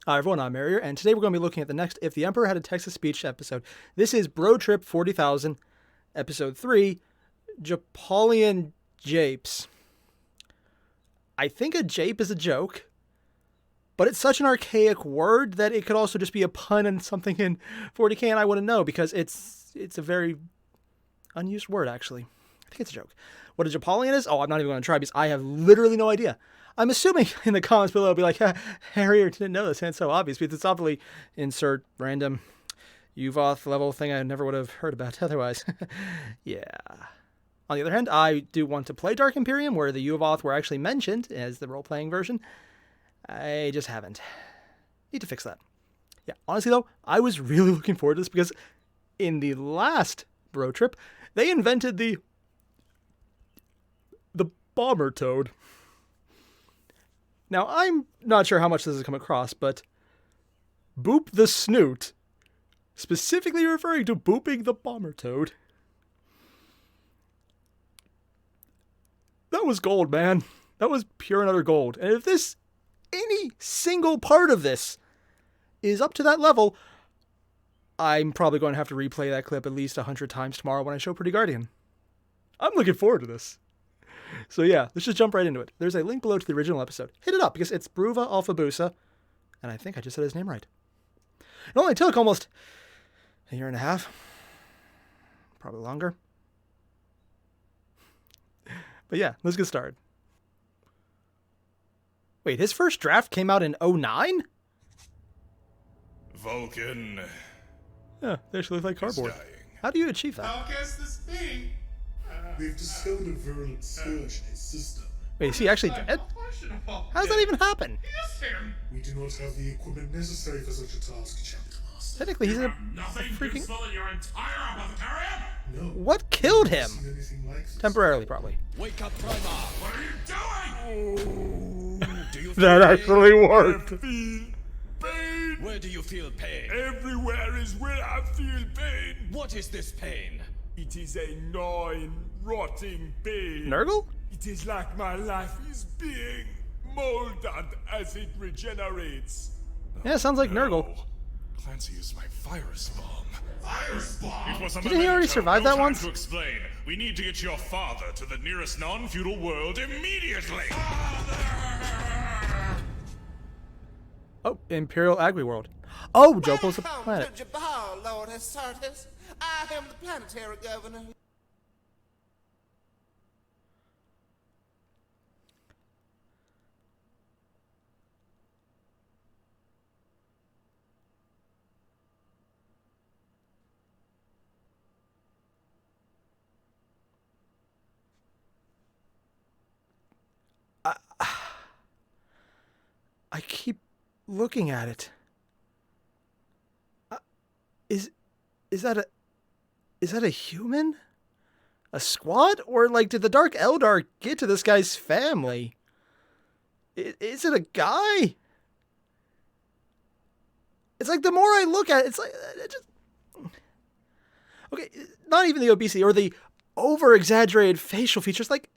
Hi everyone, I'm Airier, and today we're going to be looking at the next If the Emperor Had a Text-to-Speech episode. This is Bro Trip 40,000, Episode 3, Jopallian Japes. I think a jape is a joke, but it's such an archaic word that it could also just be a pun on something in 40k, and I wouldn't know because it's a very unused word, actually. I think it's a joke. What a Jopallian is? Oh, I'm not even going to try because I have literally no idea. I'm assuming in the comments below, it'll be like, Airier didn't know this, and it's so obvious, because it's obviously insert random Uvoth level thing I never would have heard about otherwise. Yeah. On the other hand, I do want to play Dark Imperium, where the Uvoth were actually mentioned as the role-playing version. I just haven't. Need to fix that. Yeah, honestly though, I was really looking forward to this, because in the last Bro Trip, they invented the bomber toad. Now, I'm not sure how much this has come across, but Boop the Snoot, specifically referring to booping the bomber toad. That was gold, man. That was pure and utter gold. And if this, any single part of this is up to that level, I'm probably going to have to replay that clip at least 100 times tomorrow when I show Pretty Guardian. I'm looking forward to this. So yeah, let's just jump right into it. There's a link below to the original episode. Hit it up, because it's Bruva Alpha Busa, and I think I just said his name right. It only took almost a year and a half. Probably longer. But yeah, let's get started. Wait, his first draft came out in 09? Vulcan. Yeah, they actually look like cardboard. How do you achieve that? How guess this be? We've discovered a virulent scourge in his system. Wait, is he actually dead? How does that even happen? We do not have the equipment necessary for such a task, Chapter Master. Technically, he's a Nothing freaking... useful in your entire apothecarium? No. What killed him? Seen anything like this? Temporarily, probably. Wake up, Primarch! What are you doing? Do you That feel actually worked. Feel pain. Where do you feel pain? Everywhere is where I feel pain. What is this pain? It is a gnawing, rotting pain. Nurgle? It is like my life is being molded as it regenerates. Yeah, sounds like Nurgle. Clancy used my virus bomb. Virus bomb? It was a Didn't he already memento. survive No that time once? to explain. We need to get your father to the nearest non-feudal world immediately. Oh, Imperial Agri World. Oh, Jopal's a planet. Welcome to Jabal, Lord Astartes. I am the planetary governor. I keep looking at it. Is that a human? A squad? Or like, did the Dark Eldar get to this guy's family? Is it a guy? It's like the more I look at it, it's like it just okay. Not even the obesity or the over-exaggerated facial features. Like,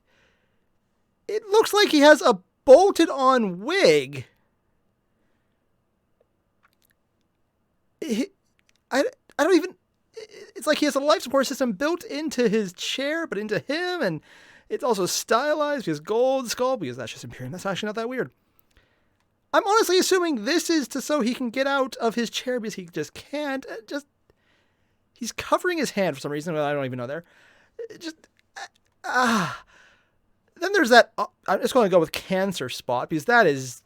it looks like he has a bolted-on wig. I don't even... It's like he has a life support system built into his chair, but into him, and it's also stylized because gold skull, because that's just Imperium. That's actually not that weird. I'm honestly assuming this is so he can get out of his chair because he just can't. He's covering his hand for some reason. I don't even know there. Then there's that... I'm just going to go with cancer spot because that is...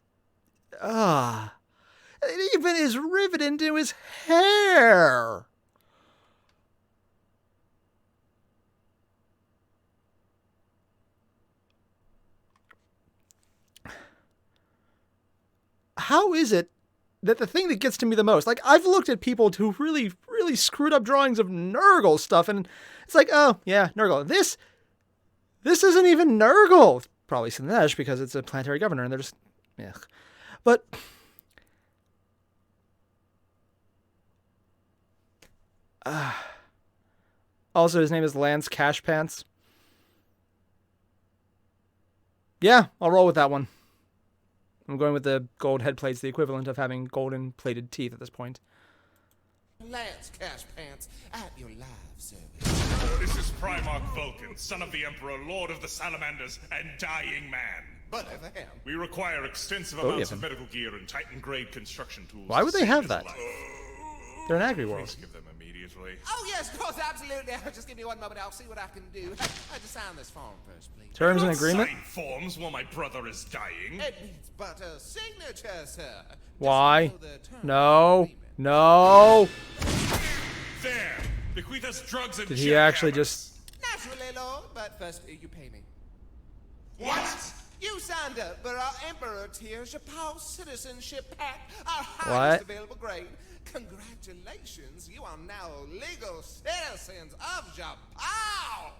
It even is riveted into his hair. How is it that the thing that gets to me the most, like, I've looked at people who really, really screwed up drawings of Nurgle stuff, and it's like, oh, yeah, Nurgle. This isn't even Nurgle. It's probably Slanesh because it's a planetary governor, and they're just, yeah. But... also, his name is Lance Cashpants. Yeah, I'll roll with that one. I'm going with the gold head plates, the equivalent of having golden plated teeth at this point. Lance Cash Pants at your live service. This is Primarch Vulcan, son of the Emperor, Lord of the Salamanders, and Dying Man. But over him. We require extensive Oh, amounts yeah. of medical gear and Titan-grade construction tools. Why would to they save have his that? life. They're an agri-world. Please give them immediately. Oh, yes, of course, absolutely. Just give me one moment. I'll see what I can do. I just sign this form first, please. Terms and Not agreement? sign forms while my brother is dying. It needs but a signature, sir. Just Why? follow the terms of No. agreement. No. There! Bequeath us drugs and Did he actually just... Naturally, Lord, but first you pay me. What? You signed up for our Emperor tier Japal Citizenship Pact, our What? highest available grade. Congratulations, you are now legal citizens of Japal.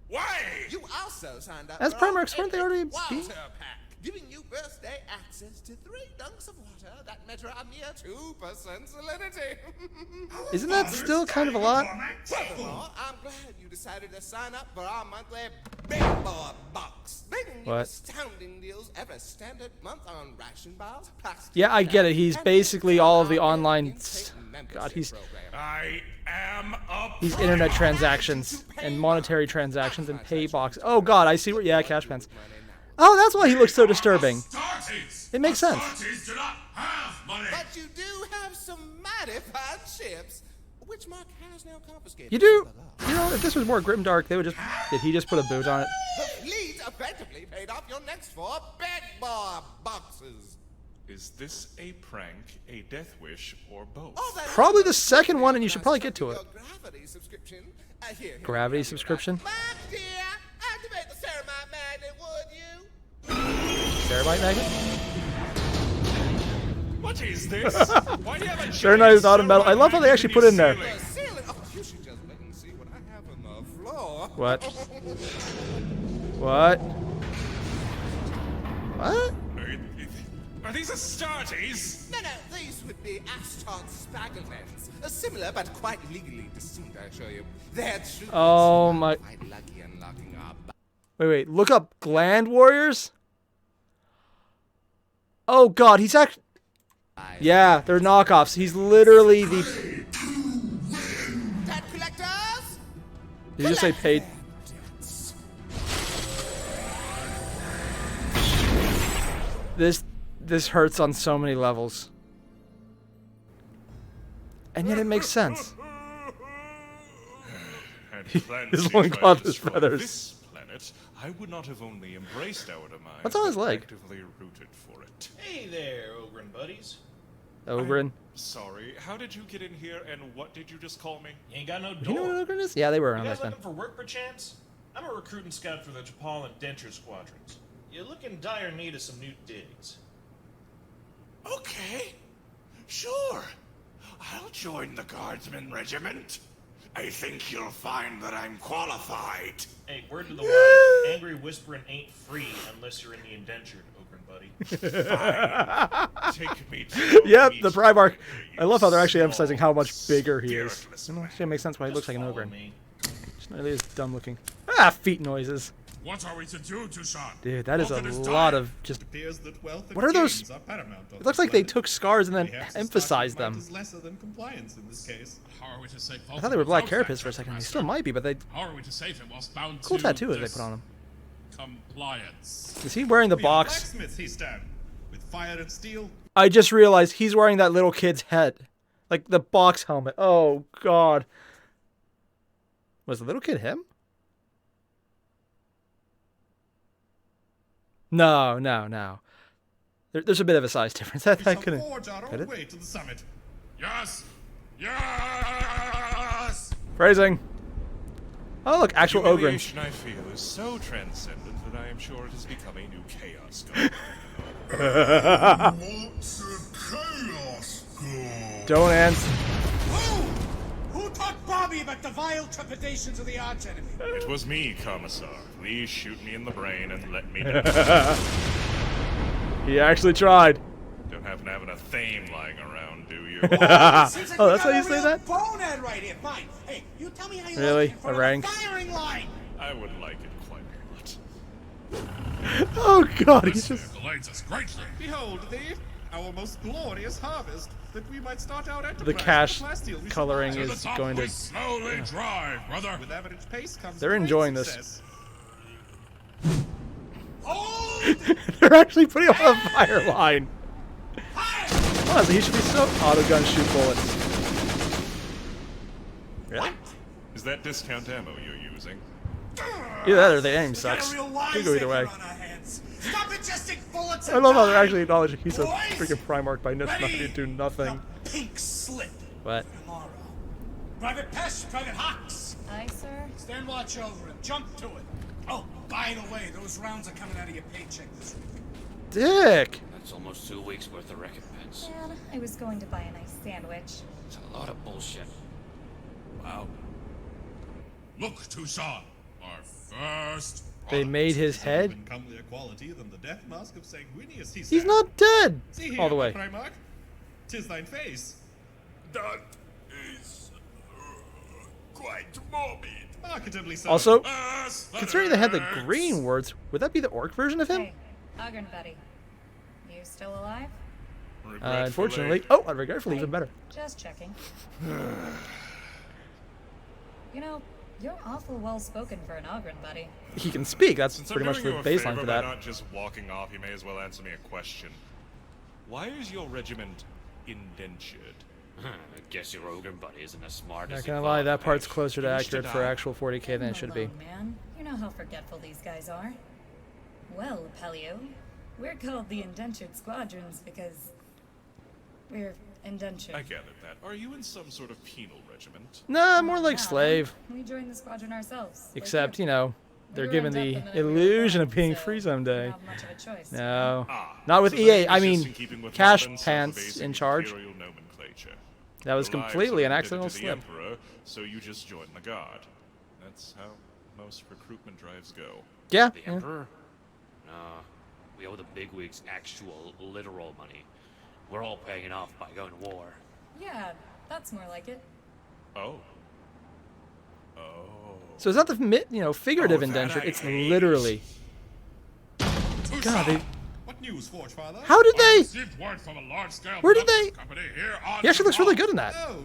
Why? You also signed up As for our Primarchs, weren't they already Water being- Pact, giving you birthday access to 3 dunks of water that measure a mere 2% salinity. Isn't that still kind of a lot? Furthermore, I'm glad you decided to sign up for our monthly Big Boy Box, bringing you What? astounding deals every standard month on ration bars, plastic. Yeah, I get it. He's and basically all of the our online... intake membership God, he's... program. I am a These internet Primarch. transactions and monetary transactions and pay box. Oh God, I see where. Yeah, cash pens. Oh, that's why he looks so disturbing. Astartes! It makes sense. Astartes do not have money! But you do have some mighty fine ships, which Mark has now confiscated. You do. You know, if this was more grim dark, they would just. Did he just put a boot on it? The fleet effectively paid off your next 4 Big Boy Boxes. Is this a prank, a death wish, or both? Oh, that Probably is the second one, and you should probably get to it. your gravity subscription. Here, Gravity here, subscription? My dear, activate the Ceramite magnet, would you? Ceramite magnet? What is this? Why do you have a They're not giant out of metal. I love how they actually put in there. ceiling? The ceiling. Oh, you should just wait and see what I have on the floor. What? What? What? Are these Astartes? No, these would be Astartes Spaglens. Similar but quite legally distinct, I assure you. They're true. Oh my. Quite lucky unlocking our Wait. Look up Gland Warriors? Oh God, he's actually. Yeah, they're knockoffs. He's literally the. Debt collectors. Did you just say paid? This hurts on so many levels. And yet it makes sense. And His Clancy loincloth tried to is destroy feathers. This planet, I would not have only embraced our demise. What's on his but leg? Actively rooted for it. Hey there, Ogren buddies. Ogren. Sorry, how did you get in here, and what did you just call me? You ain't got no You know door. what Ogren is? Yeah, they were You around guys back then. looking for work perchance? I'm a recruiting scout for the Jopallian Denture Squadrons. You look in dire need of some new digs. Okay, sure. I'll join the Guardsman Regiment. I think you'll find that I'm qualified. Hey, word to the wise, angry whispering ain't free unless you're in the indentured, Ogren buddy. Take me to Yep, meet the Primarch. you I love how they're actually small, emphasizing how much bigger he is. spiritless You know, man. actually makes sense why he looks Just like an follow Ogren. me. It's not really as dumb looking. Ah, feet noises. What are we to do, Tushan? Dude, that is a Vulcan is lot dying. of just. Appears that wealth and What are those- gains are paramount on It looks this like they planet. took scars and then Perhaps emphasized Astartes' might them. is lesser than compliance in this case. How are we to save I thought they were black carapace for a second. They still might be, but they. How are we to save him whilst bound Cool to tattoo that they this put on him. compliance? Is he wearing the We are box? blacksmiths, he stand, with fire and steel. I just realized he's wearing that little kid's head. Like the box helmet. Oh, God. Was the little kid him? No. There's a bit of a size difference. That We shall couldn't. forge our could own it? way to the summit. Yes! Yes! Phrasing. Oh, look, actual Ogrins. Humiliation I feel is so transcendent that I am sure it has become a new chaos god. What's a chaos god? Don't answer. Who taught Bobby about the vile trepidations of the arch enemy? It was me, Commissar. Please shoot me in the brain and let me die. He actually tried. Don't happen to have a thame lying around, do you? Seems like Oh, we that's got how you a say real that? Bonehead right here. Fine. Hey, you tell me how you Really? like it in front A of rank? the firing line. I would like it quite a lot. Oh god, This he's just... vehicle aids us greatly. Behold thee, our most glorious harvest, that we might start our enterprise. The cash with last deal we coloring supply. To the is top going we to... slowly drive, brother. With average pace comes They're great enjoying this. success. They're actually putting him on a fire line. Honestly, he should be so... Auto gun, shoot bullets. Really? Is that discount ammo you're using? Either that or the aim We got sucks. a real Could go either way. wiseacre on our hands. Stop ingesting bullets I and love how they're die! actually acknowledging he's a Boys, freaking Primarch by not ready? do nothing. The pink slip. But Tomorrow. Private Pesh, Private Hawks. Aye, sir. Stand watch over him. Jump to it. Oh, by the way, those rounds are coming out of your paycheck this week. Dick! That's almost 2 weeks worth of recompense. Man, I was going to buy a nice sandwich. It's a lot of bullshit. Wow. Look, Tucson, our first. They product. made his head? Even comelier quality than the death mask of Sanguinius, he He's said. not dead! See here, All the way. Primarch. 'Tis thine face. That is quite morbid. Marketably so. Also, Yes, considering they had the letters. green words, would that be the orc version of him? Hey, Ogren buddy. You still alive? Unfortunately. Oh, regretfully, even better. Just checking. You know, you're awful well-spoken for an Ogren buddy. He can speak. That's Since pretty I'm much doing the you a baseline favor for by that. not just walking off, you may as well answer me a question. Why is your regiment indentured? I guess your Ogre buddy isn't as smart as Not he gonna lie, that thought. part's closer to Finished accurate it for out. actual 40k than it should be. Alone, man. You know how forgetful these guys are. Well, Pelio, we're called the Indentured Squadrons because we're indentured. I gathered that. Are you in some sort of penal regiment? Nah, more like Nah, slave. We joined the squadron ourselves. like Except, you. you know, We they're were given the inducted into every illusion of program, being so free we someday. don't have much of a choice. No. Ah, Not with so EA. that I was just mean, in keeping with Cash Robin's Pants self-abasing in charge. imperial nomenclature. That was Your lives completely are an indebted accidental to the slip. Emperor, so you just join the guard. That's how most recruitment drives go. Yeah. The yeah. Emperor? Nah, we owe the bigwigs actual, literal money. We're all paying it off by going to war. Yeah, that's more like it. Oh. Oh. So it's not the figurative Oh, that indenture. I It's hate. literally. God, they, What news, Forge Father? how did I they? received word from a large-scale Where did production they? company here on He actually looks really Japan. good in that. Oh,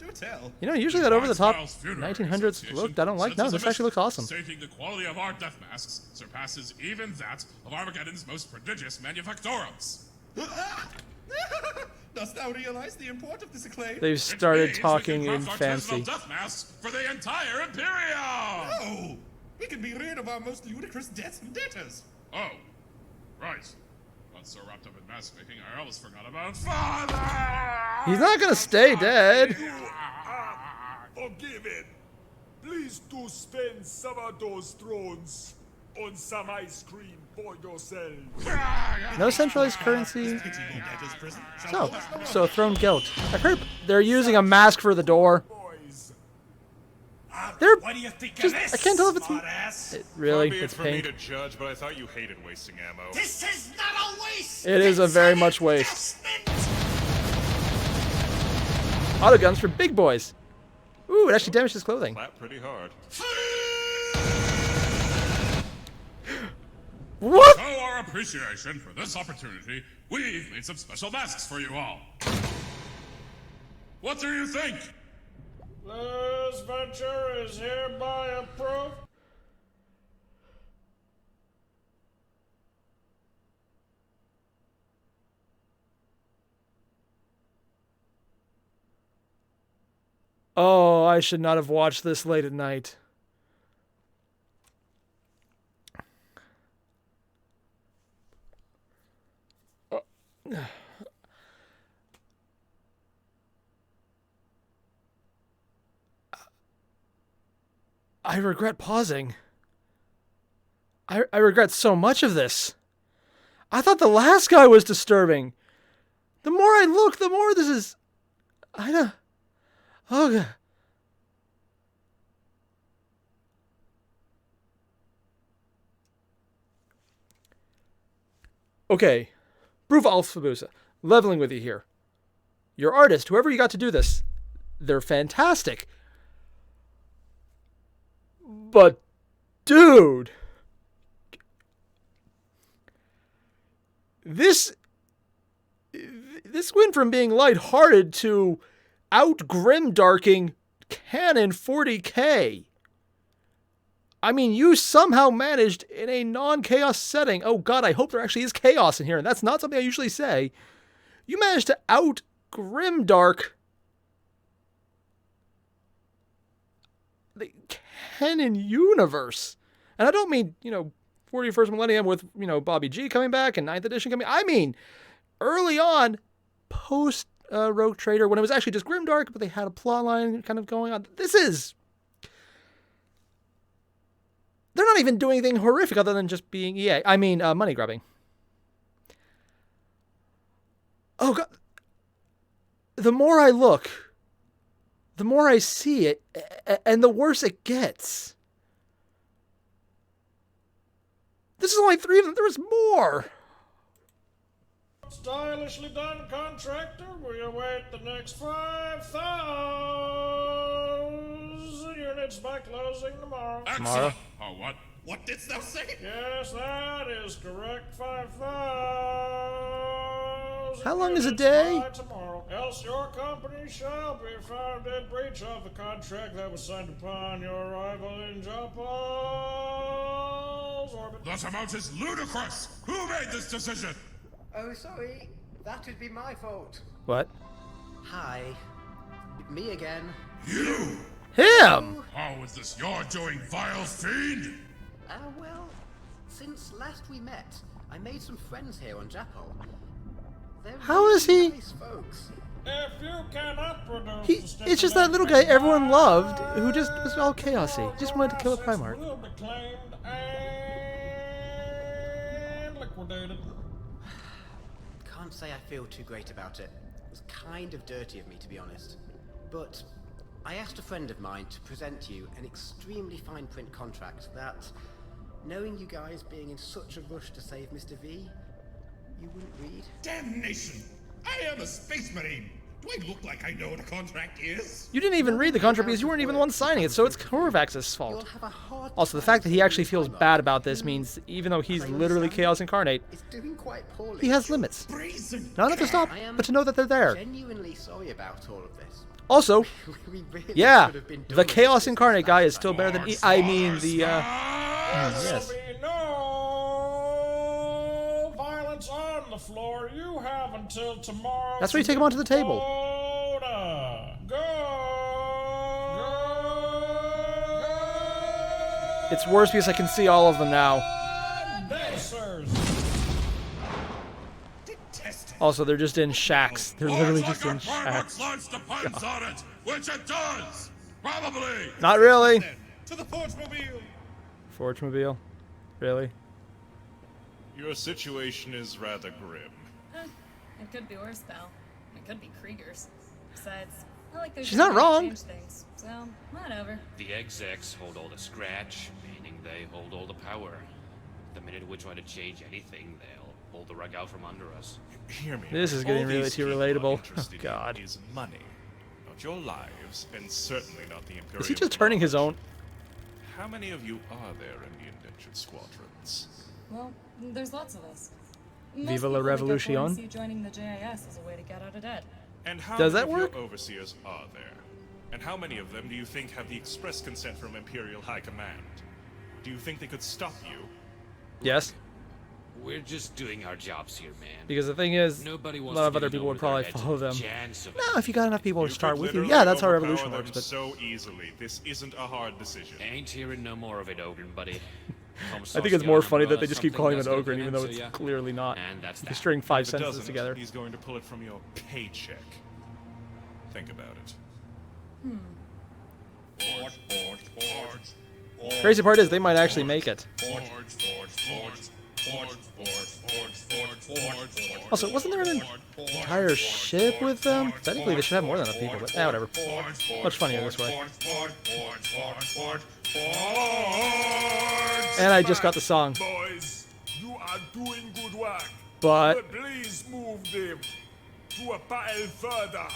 do tell. You know, usually that over-the-top Primarchs Funerary 1900s Association look I don't like. sends No, us a this actually looks message awesome. stating the quality of our death masks surpasses even that of Armageddon's most prodigious manufactorums. Dost thou realize the import of this acclaim? They've It started means we talking can in craft artisanal fancy. death masks for the entire Imperium. Oh, we can be rid of our most ludicrous debts and debtors. Oh, right. Got so wrapped up in mask making, I almost forgot about Father. He's not gonna stay dead. Forgiven. Please do spend some of those thrones on some ice cream for yourself. No centralized currency. Pity no debtors' prison. Shall So, hold us so throne guilt. I heard they're using a mask for the door. Boys, They're What do you think just. of this, I can't tell if it's smartass? really. Far be it It's for me pink. to judge, but I thought you hated wasting ammo. This is not a waste! It is a It's very an much waste. investment! Autoguns for big boys. Ooh, it actually damaged his clothing. Clap pretty hard. What? Show our appreciation for this opportunity, we've made some special masks for you all. What do you think? This venture is hereby approved. Oh, I should not have watched this late at night. I regret pausing. I regret so much of this. I thought the last guy was disturbing. The more I look, the more this is... I don't... Oh, God. Okay. Proof Alphabusa. Leveling with you here. Your artist, whoever you got to do this, they're fantastic. But, dude... this went from being lighthearted to out grimdarking canon 40K. I mean, you somehow managed in a non-chaos setting. Oh god, I hope there actually is chaos in here, and that's not something I usually say. You managed to out grimdark the canon universe. And I don't mean, 41st Millennium with, Bobby G coming back and 9th edition coming. I mean, early on, post Rogue Trader, when it was actually just grimdark, but they had a plot line kind of going on. They're not even doing anything horrific other than just being EA. I mean, money grubbing. Oh god. The more I look, the more I see it, and the worse it gets. This is only 3 of them. There's more. Stylishly done, contractor. We await the next 5,000 units by closing tomorrow. Excellent. Oh, what? What didst thou say? Yes, that is correct. 5,000. How long is a units day? by tomorrow. Else your company shall be found in breach of the contract that was signed upon your arrival in Jopal's orbit. That amount is ludicrous! Who made this decision? Oh, sorry. That would be my fault. What? Hi. Me again. You! Him! How is this your doing, vile fiend? Well, since last we met, I made some friends here on Japal. They're How is he? nice folks. If you cannot produce It's just that little guy everyone loved who just was all chaosy. Just wanted to kill a Primarch. Will be claimed and liquidated. Can't say I feel too great about it. It was kind of dirty of me, to be honest. But I asked a friend of mine to present you an extremely fine print contract that, knowing you guys being in such a rush to save Mr. V, you wouldn't read. Damnation! I am a space marine! Do I look like I know what a contract is? You didn't even read the contract because you weren't even the one signing it, so it's Korvax's fault. Also, the fact that he actually feels bad about this means even though he's literally Chaos Incarnate, It's doing quite poorly. he has limits. Brazen. Not enough to stop, I am but to know that they're there. genuinely sorry about all of this. Also, We really yeah, should have been done the with Chaos this Incarnate guy is last still time. better than I mean the There'll yes. be no violence on the floor. You have until tomorrow. That's where you take him onto the table. It's worse because I can see all of them now. Dancers. Also, they're just in shacks. They're literally just in Primarchs shacks. launch depends on it, which it does! Probably! Not really. To the Forgemobile! Forgemobile? Really? Your situation is rather grim. It could be worse, pal. It could be Krieger's. Besides, I like there's She's not wrong. change things, so whatever. The execs hold all the scratch, meaning they hold all the power. The minute we try to change anything, they'll pull the rug out from under us. Hear me. This is All getting really these too people are relatable. interested Oh, God. in is money, not your lives, and certainly not the Imperium. Is he just turning his own? How many of you are there in the indentured squadrons? Well, there's lots of us. Viva la revolution. See joining the JIS as a way to get out of debt. And how Does many that of work? your overseers are there? And how many of them do you think have the express consent from Imperial High Command? Do you think they could stop you? Yes. We're just doing our jobs here, man. Because the thing is, Nobody a wants lot of to other get people would over probably their heads follow with them. the chance of it. No, if you got enough people to start could with you, literally yeah, that's how overpower revolution them works. But so easily. This isn't a hard decision. Ain't hearing no more of it, Ogren, buddy. I think it's more funny that they just keep calling him an ogre, even though it's clearly not. And that's If you that. string 5 If it sentences doesn't, together. he's going to pull it from your paycheck. Think about it. Crazy part is they might actually make it. Also, wasn't there an entire ship with them? Technically, they should have more than enough people, but whatever. Much funnier this way. And I just got the song. Boys, you are doing good work. But Please move them to a pile further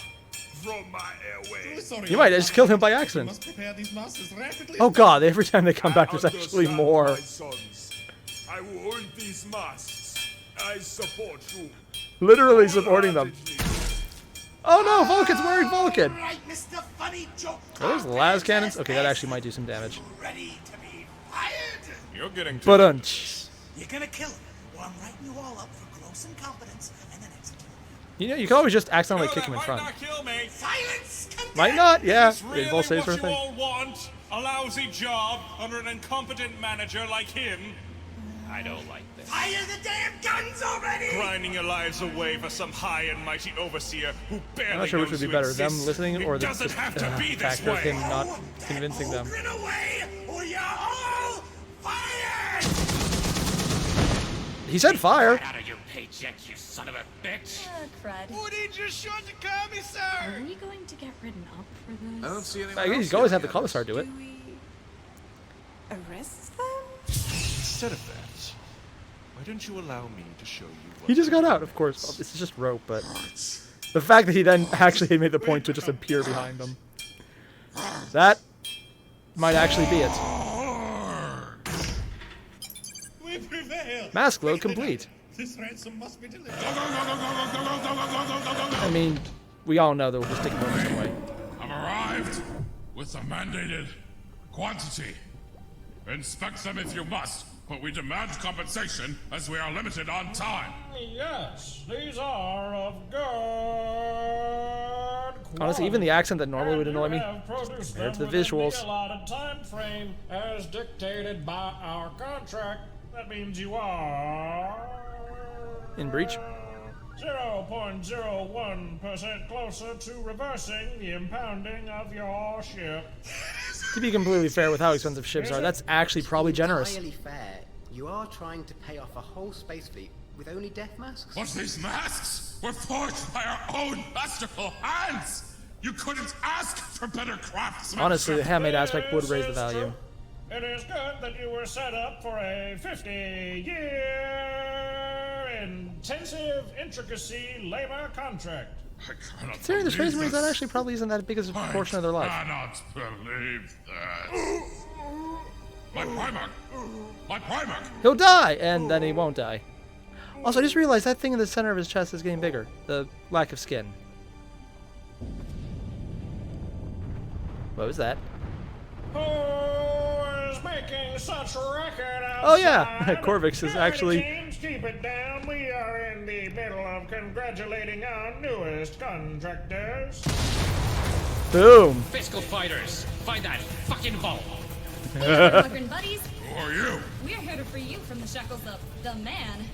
from my airway. you might have just killed him by We accident. must prepare these masses rapidly. Oh god, every time they come back, there's actually Understand, more. my sons. I will hold these masks I support you. Literally supporting them. Oh no, Vulcan's wearing Vulcan. Right, Mr. Funny Joke. Are those las cannons? Okay, that actually might do some damage. Ready to be fired? You're getting too But You're gonna kill him, or I'm writing you all up for gross incompetence and then executing you know, you can always just accidentally kick him in front. kill me. Silence! Might not, yeah. Is really Invul saves what for a you thing. all want? A lousy job under an incompetent manager like him? I don't like this. Fire the damn guns already! Grinding your lives away for some high and mighty overseer who barely I'm not sure which would knows be you better, them exist. listening or It the doesn't have to be this fact of way. him not convincing them. Run away, or you're all fired! He said fire. Get out of your paycheck, you son of a bitch! Crud. Who needs your short to call me, sir? Are we going to get written up for this? I don't see anyone I guess you else can always have yet. the commissar do it. Arrest them? Instead of that, why don't you allow me to show you what He just got out, of course. Well, this is just rope, but the fact that he then actually made the point to just appear behind them. That might actually be it. We prevail. Mask load complete. This ransom must be delivered. I mean, we all know that we'll just take him over some way. I've arrived with the mandated quantity. Inspect them if you must, but we demand compensation as we are limited on time. Yes, these are of good. Honestly, even the accent that normally would And annoy you me, have produced compared to them the within visuals. The allotted time frame as dictated by our contract. That means you are In breach. 0.01% closer to reversing the impounding of your ship. To be completely fair with how expensive ships are, that's actually probably generous. Entirely fair. You are trying to pay off a whole space fleet with only death masks? But these masks were forged by our own masterful hands! You couldn't ask for better craftsmanship! Honestly, the handmade aspect would raise the value. It is good that you were set up for a 50-year intensive intricacy labor contract. I cannot Considering the Space believe Marines, that this. actually probably isn't that big a portion of their life. I cannot believe this. My Primarch! My Primarch! He'll die, and then he won't die. Also, I just realized that thing in the center of his chest is getting bigger. The lack of skin. What was that? Who is making such record outside? Oh yeah, Corvix is actually... Teams, keep it down. We are in the middle of congratulating our newest contractors. Boom! Fiscal fighters, find that fucking ball! Fucking buddies, Who are you? we're here to free you from the shackles of the man.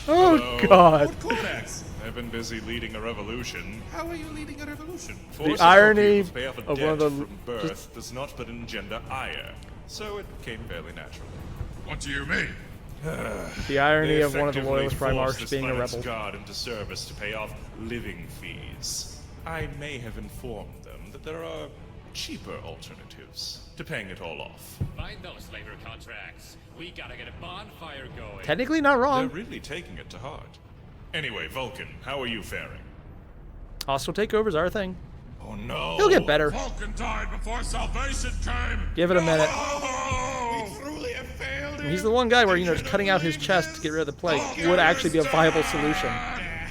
Oh Hello. god. Codex. I've been busy leading a revolution. How are you leading a revolution? Forcing irony people to pay off a of debt one of the- from birth does not but engender ire, so it came fairly naturally. What do you mean? The irony They of one of the effectively loyalist forced Primarchs this being a planet's rebel. guard into service to pay off living fees. I may have informed them that there are cheaper alternatives to paying it all off. Find those labor contracts. We gotta get a bonfire going. Technically not wrong. They're really taking it to heart. Anyway, Vulcan, how are you faring? Hostile takeovers are a thing. Oh no! He'll get better. Vulcan died before salvation came! Give it a minute. Oh! Truly have failed. He's the one guy where, you know, just cutting out his chest to get rid of the plague would actually be a viable solution.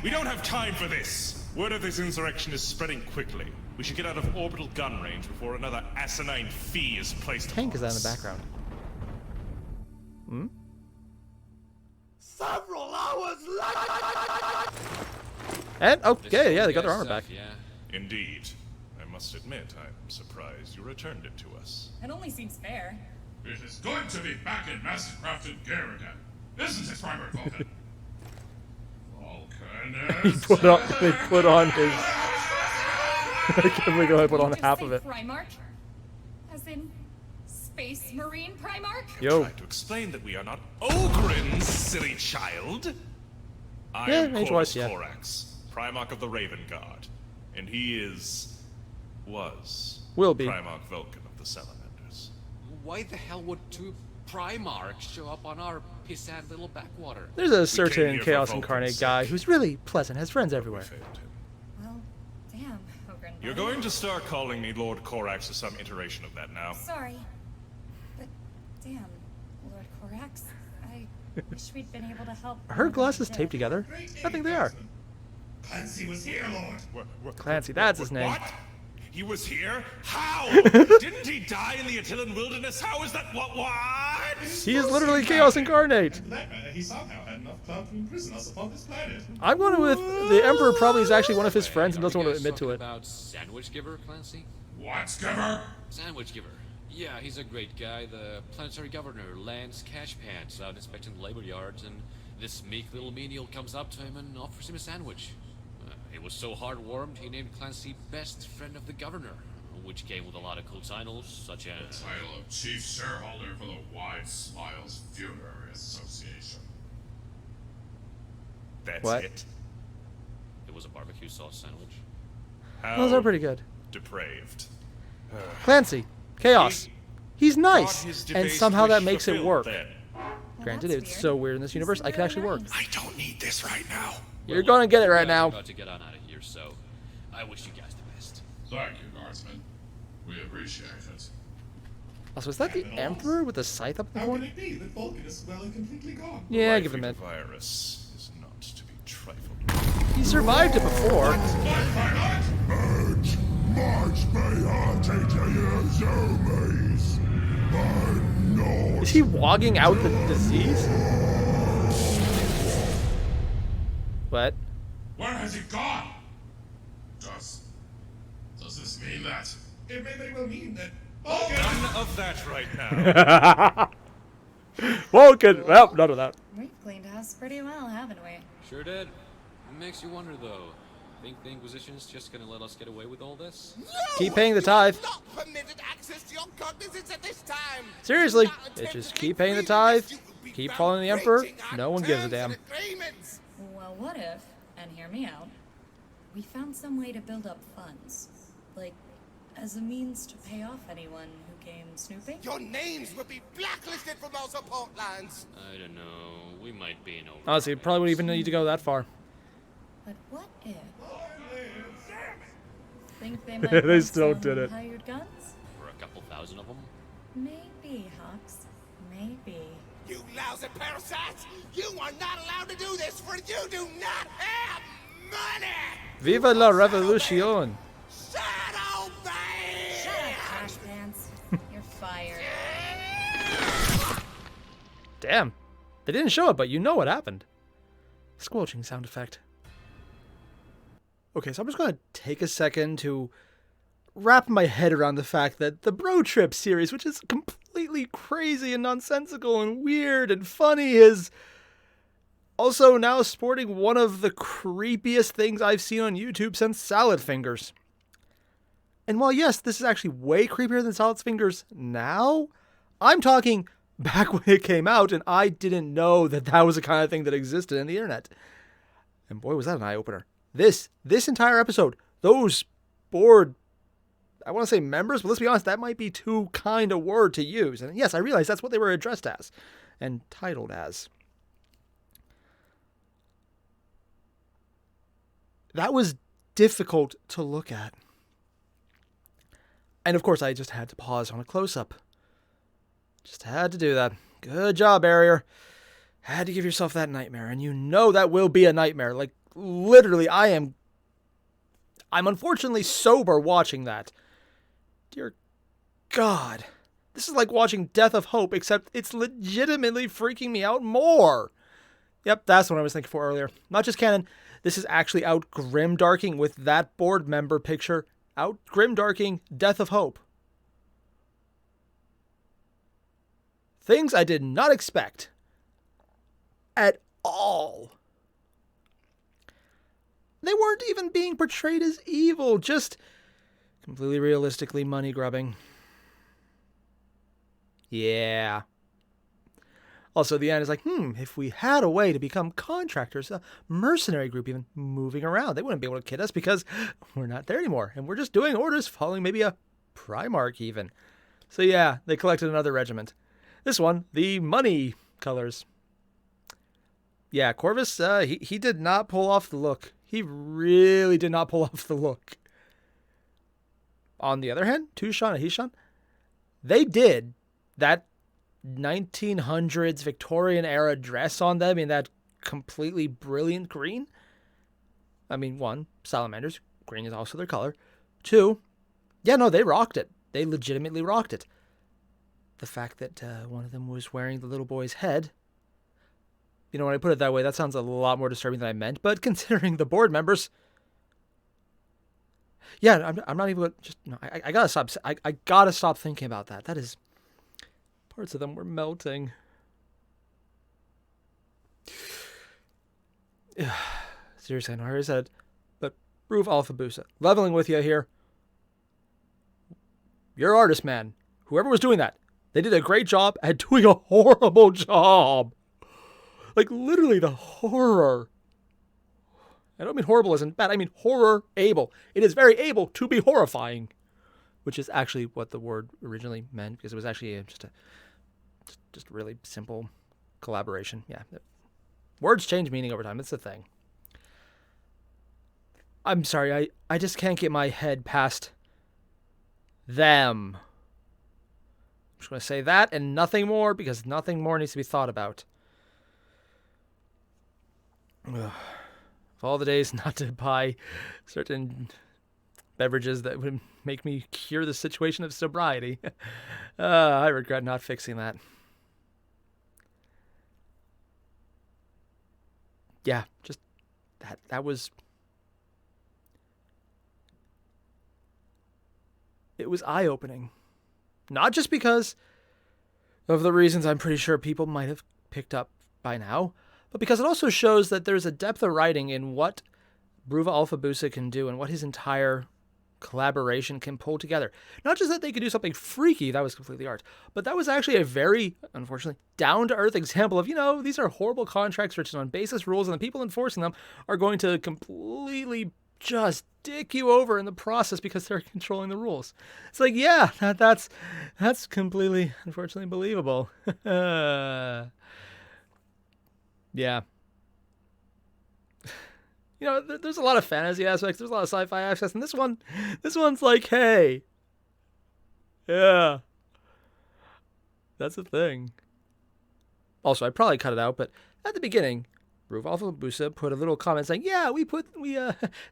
We don't have time for this! Word of this insurrection is spreading quickly. We should get out of orbital gun range before another asinine fee is placed Tank is upon that in the us. background. Hmm? Several hours later. And, okay, yeah, they got their armor back. Yeah. Indeed. I must admit, I'm surprised you returned it to us. It only seems fair. It is good to be back in master-crafted gear again. Isn't it, Primarch Vulcan? They put on his... I can't believe they only put on Did you half say of it. Primarch? As in Space Marine Primarch? Yo. Tried to explain that we are not Ogrins, silly child. I Yeah, am age-wise, Corvus yeah. Corax, Primarch of the Raven Guard, and he Will be. Primarch Vulcan of the Salamanders. Why the hell would two Primarchs show up on our pissant little backwater? There's a came certain here for Chaos Vulcan's Incarnate sake. guy who's really pleasant, has friends everywhere. Failed him. Well, damn, Ogren. You're going to start calling me Lord Corax or some iteration of that now. Sorry. But, damn, Lord Corax, I Wish we'd been able to help. Are her more than glasses we taped did. together? I think they are. Clancy was here, Lord. Clancy, that's his name. What? He was here? How? Didn't he die in the Attilan wilderness? How is that? What? He is literally Chaos Incarnate. For that matter, he somehow had enough clout to imprison us upon this planet. I'm going with the Emperor probably is actually one of his friends and doesn't want to admit to it. About Sandwich Giver, Clancy? What, Giver? Sandwich Giver. Yeah, he's a great guy. The planetary governor lands cash pants out inspecting the labor yards, and this meek little menial comes up to him and offers him a sandwich. He was so hard-warmed, he named Clancy best friend of the governor, which came with a lot of cool titles, such as... The title of Chief Shareholder for the Wide Smiles Funerary Association. That's What? it. It was a barbecue sauce sandwich. How Those are pretty good. depraved. Clancy, Chaos. He's nice, Got his and debased somehow that wish makes it fulfilled work. then. Granted, that's it's weird. so weird in this He's universe, I could really actually work. nice. I don't need this right now. You're gonna get it right now. About to get on out of here, so I wish you guys the best. Thank you, Guardsman. We appreciate it. Also, is that the Emperor with the scythe up in the How can corner? it be that Vulcan is well and completely gone? Yeah, Life give him of it. the virus is not to be trifled with. He survived it before. Is he wogging out the disease? What? Where has it gone? Does this mean that? It may very well mean that None of that right now. Vulcan! Well, none of that. We've cleaned house pretty well, haven't we? Sure did. It makes you wonder, though. Think the Inquisition's just gonna let us get away with all this? Keep paying the tithe. Not permitted access to your cognizance at this time. Seriously, Do not it's attempt just to keep make paying the freedom, tithe, lest you could be keep found following the Emperor, breaching our no one gives a terms damn. and agreements. Well, what if, and hear me out, we found some way to build up funds? Like, as a means to pay off anyone who came snooping? Your names will be blacklisted from our support lines. I don't know. We might be in over. Honestly, probably wouldn't even need to go that far. But what if? Think they might They want still some did it. hired guns? For a couple thousand of them? Maybe, Hawks. Maybe. You lousy parasites! You are not allowed to do this, for you do not have money! Viva la revolution! Shadow Bane! Shut up, trash pants. You're fired. Damn. They didn't show it, but you know what happened. Squelching sound effect. Okay, so I'm just going to take a second to wrap my head around the fact that the Bro Trip series, which is completely crazy and nonsensical and weird and funny, is also now sporting one of the creepiest things I've seen on YouTube since Salad Fingers. And while yes, this is actually way creepier than Salad Fingers now, I'm talking back when it came out and I didn't know that that was the kind of thing that existed in the internet. And boy, was that an eye-opener. This entire episode, those board, I want to say members, but let's be honest, that might be too kind a word to use. And yes, I realize that's what they were addressed as and titled as. That was difficult to look at. And of course, I just had to pause on a close-up. Just had to do that. Good job, Airier. Had to give yourself that nightmare, and you know that will be a nightmare. Like, literally, I'm unfortunately sober watching that. Dear God. This is like watching Death of Hope, except it's legitimately freaking me out more. Yep, that's what I was thinking for earlier. Not just canon. This is actually out grimdarking with that board member picture. Out grimdarking Death of Hope. Things I did not expect. At all. They weren't even being portrayed as evil, just completely realistically money grubbing. Yeah. Also, the end is like, if we had a way to become contractors, a mercenary group even moving around, they wouldn't be able to kid us because we're not there anymore. And we're just doing orders following maybe a Primarch even. So yeah, they collected another regiment. This one, the money colors. Yeah, Corvus, he did not pull off the look. He really did not pull off the look. On the other hand, Tushan and Hishan, they did. That 1900s Victorian era dress on them in that completely brilliant green. I mean, one, salamanders, green is also their color. Two, yeah, no, they rocked it. They legitimately rocked it. The fact that one of them was wearing the little boy's head, you know, when I put it that way, that sounds a lot more disturbing than I meant, but considering the board members, yeah, I'm not even just, no, I gotta stop, I gotta stop thinking about that. That is, parts of them were melting. Seriously, I know I already said it, but Proof Alpha Busa, leveling with you here. You're artist, man. Whoever was doing that, they did a great job at doing a horrible job. Like, literally the horror. I don't mean horrible isn't bad. I mean horror able. It is very able to be horrifying, which is actually what the word originally meant, because it was actually just really simple collaboration. Yeah. Words change meaning over time. It's the thing. I'm sorry. I just can't get my head past them. I'm just going to say that and nothing more, because nothing more needs to be thought about. Of all the days not to buy certain beverages that would make me cure the situation of sobriety, I regret not fixing that. Yeah, just that was... It was eye-opening. Not just because of the reasons I'm pretty sure people might have picked up by now, but because it also shows that there's a depth of writing in what Bruva Alpha Busa can do and what his entire collaboration can pull together. Not just that they could do something freaky, that was completely art, but that was actually a very, unfortunately, down-to-earth example of, you know, these are horrible contracts written on basis rules, and the people enforcing them are going to completely just dick you over in the process because they're controlling the rules. It's like, yeah, that's completely, unfortunately, believable. Yeah. You know, there's a lot of fantasy aspects, there's a lot of sci-fi aspects, and this one's like, hey, yeah, that's the thing. Also, I probably cut it out, but at the beginning, Proof Alpha Busa put a little comment saying, yeah, we did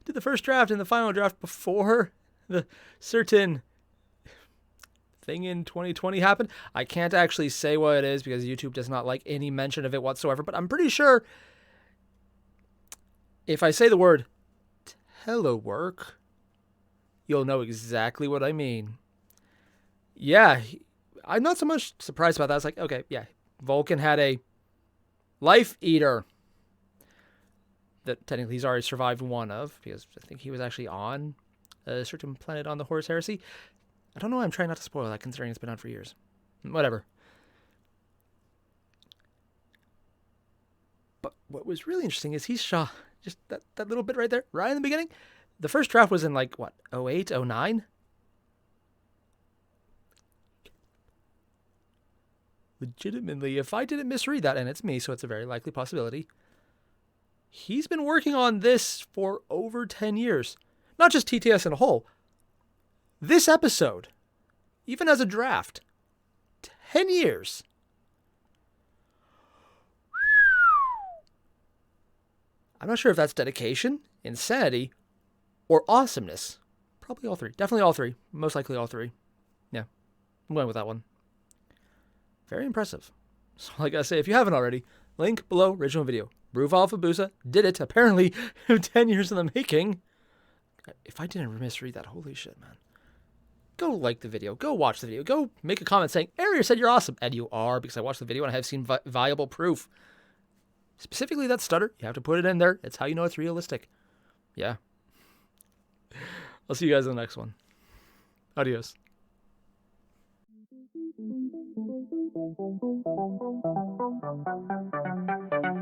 the first draft and the final draft before the certain thing in 2020 happened. I can't actually say what it is because YouTube does not like any mention of it whatsoever, but I'm pretty sure if I say the word telework, you'll know exactly what I mean. Yeah, I'm not so much surprised about that. It's like, okay, yeah, Vulcan had a life eater that technically he's already survived one of, because I think he was actually on a certain planet on the Horus Heresy. I don't know why I'm trying not to spoil that, considering it's been on for years. Whatever. But what was really interesting is he shot just that little bit right there, right in the beginning. The first draft was in, like, what, 08, 09? Legitimately, if I didn't misread that, and it's me, so it's a very likely possibility, he's been working on this for over 10 years. Not just TTS in a whole. This episode, even as a draft, 10 years. I'm not sure if that's dedication, insanity, or awesomeness. Probably all three. Definitely all three. Most likely all three. Yeah, I'm going with that one. Very impressive. So like I say, if you haven't already, link below original video. Proof Alpha Busa did it, apparently 10 years in the making. If I didn't misread that, holy shit, man. Go like the video. Go watch the video. Go make a comment saying, Airier said you're awesome. And you are, because I watched the video and I have seen viable proof. Specifically that stutter. You have to put it in there. It's how you know it's realistic. Yeah. I'll see you guys in the next one. Adios. Thank you.